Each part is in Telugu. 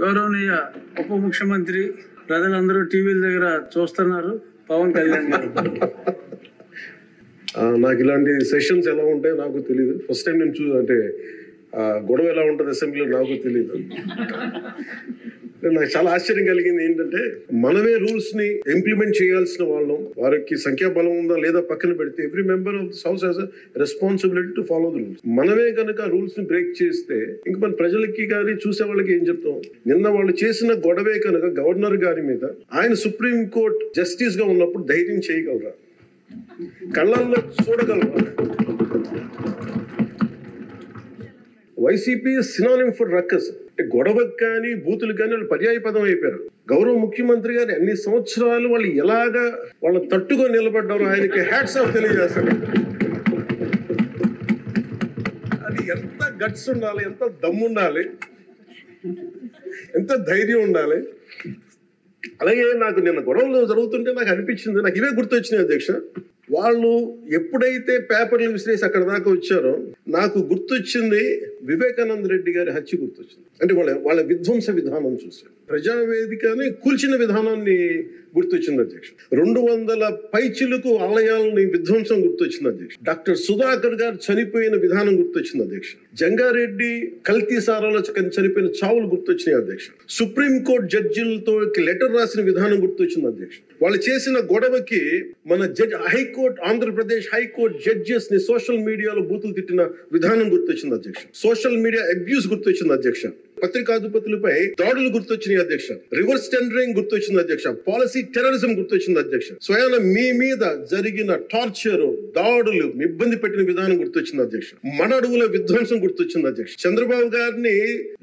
గౌరవనీయ ఉప ముఖ్యమంత్రి ప్రజలందరూ టీవీల దగ్గర చూస్తున్నారు పవన్ కళ్యాణ్ గారు. నాకు ఇలాంటి సెషన్స్ ఎలా ఉంటాయో నాకు తెలియదు. ఫస్ట్ టైం నేను అంటే గొడవ ఎలా ఉంటుంది అసెంబ్లీలో నాకు తెలియదు. నాకు చాలా ఆశ్చర్యం కలిగింది ఏంటంటే, మనమే రూల్స్ ని ఇంప్లిమెంట్ చేయాల్సిన వాళ్ళం. వారికి సంఖ్యాబలం ఉందా లేదా పక్కన పెడితే every member of this house has a responsibility to follow the rules. మనమే కనుక రూల్స్ ని బ్రేక్ చేస్తే ఇంక మన ప్రజలకి కానీ చూసే వాళ్ళకి ఏం చెప్తాం? నిన్న వాళ్ళు చేసిన గొడవే కనుక గవర్నర్ గారి మీద, ఆయన సుప్రీం కోర్ట్ జస్టిస్ గా ఉన్నప్పుడు ధైర్యం చేయగలరా? కళ్ళల్లో చూడగలరా? YCP synonym for ruckus. గొడవకు కానీ బూతులు కానీ వాళ్ళు పర్యాయ పదం అయిపోయారు. గౌరవ ముఖ్యమంత్రి గారు అన్ని సంవత్సరాలు వాళ్ళు ఎలాగా వాళ్ళ తట్టుకొని నిలబడ్డారు, ఆయనకి హ్యాట్స్ ఆఫ్ తెలియజేస్తారు. అది ఎంత గట్స్ ఉండాలి, ఎంత దమ్ము ఉండాలి, ఎంత ధైర్యం ఉండాలి. అలాగే నాకు నిన్న గొడవలు జరుగుతుంటే నాకు అనిపించింది, నాకు ఇవే గుర్తొచ్చినాయి అధ్యక్ష. వాళ్ళు ఎప్పుడైతే పేపర్లు విసిరేసి అక్కడ దాకా వచ్చారో నాకు గుర్తొచ్చింది వివేకానంద రెడ్డి గారి హత్య గుర్తొచ్చింది. అంటే వాళ్ళ విధ్వంస విధానం చూసి ప్రజావేదికని కూల్చిన విధానాన్ని గుర్తొచ్చింది అధ్యక్ష. 200 పైచిలకు ఆలయాలని విధ్వంసం గుర్తొచ్చింది అధ్యక్ష. డాక్టర్ సుధాకర్ గారు చనిపోయిన విధానం గుర్తొచ్చింది అధ్యక్ష. జంగారెడ్డి కల్తీ సారాలో చనిపోయిన చావులు గుర్తొచ్చినాయి అధ్యక్ష. సుప్రీంకోర్టు జడ్జిలతో లెటర్ రాసిన విధానం గుర్తొచ్చింది అధ్యక్ష. వాళ్ళు చేసిన గొడవకి మన హైకోర్టు, ఆంధ్రప్రదేశ్ హైకోర్టు జడ్జెస్ ని సోషల్ మీడియాలో బూతులు తిట్టిన విధానం గుర్తొచ్చింది అధ్యక్ష. సోషల్ మీడియా అబ్యూస్ గుర్తొచ్చింది అధ్యక్ష. పత్రికాధిపతులపై దాడులు గుర్తొచ్చినాయి అధ్యక్ష. రివర్స్ టెండరింగ్ గుర్తొచ్చింది అధ్యక్ష. పాలసీ టెర్రరిజం గుర్తొచ్చింది అధ్యక్ష. స్వయాన మీ మీద జరిగిన టార్చర్, దాడులు, ఇబ్బంది పెట్టిన విధానం గుర్తొచ్చింది అధ్యక్ష. మన అడుగుల విధ్వంసం గుర్తొచ్చింది అధ్యక్ష. చంద్రబాబు గారిని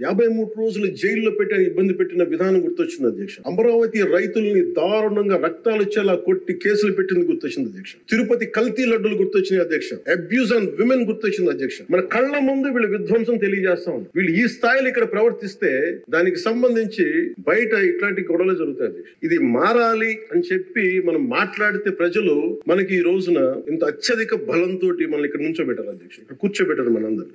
53 రోజులు జైల్లో పెట్టి ఇబ్బంది పెట్టిన విధానం గుర్తొచ్చింది అధ్యక్ష. అమరావతి రైతుల్ని దారుణంగా రక్తాలు వచ్చేలా కొట్టి కేసులు పెట్టింది గుర్తొచ్చింది అధ్యక్ష. తిరుపతి కల్తీ లడ్డులు గుర్తొచ్చినాయి అధ్యక్ష. అబ్యూస్ ఆన్ విమెన్ గుర్తొచ్చింది అధ్యక్ష. మన కళ్ళ ముందు వీళ్ళు విధ్వంసం తెలియజేస్తా ఉంది. వీళ్ళు ఈ స్థాయిలో ఇక్కడ ప్రవర్తిస్తే దానికి సంబంధించి బయట ఇట్లాంటి గొడవలు జరుగుతాయి అధ్యక్ష. ఇది మారాలి అని చెప్పి మనం మాట్లాడితే ప్రజలు మనకి ఈ రోజున ఇంత అత్యధిక బలంతో మనల్ని ఇక్కడ నుంచోబెట్టారు అధ్యక్ష. కూర్చోబెట్టారు మనందరినీ.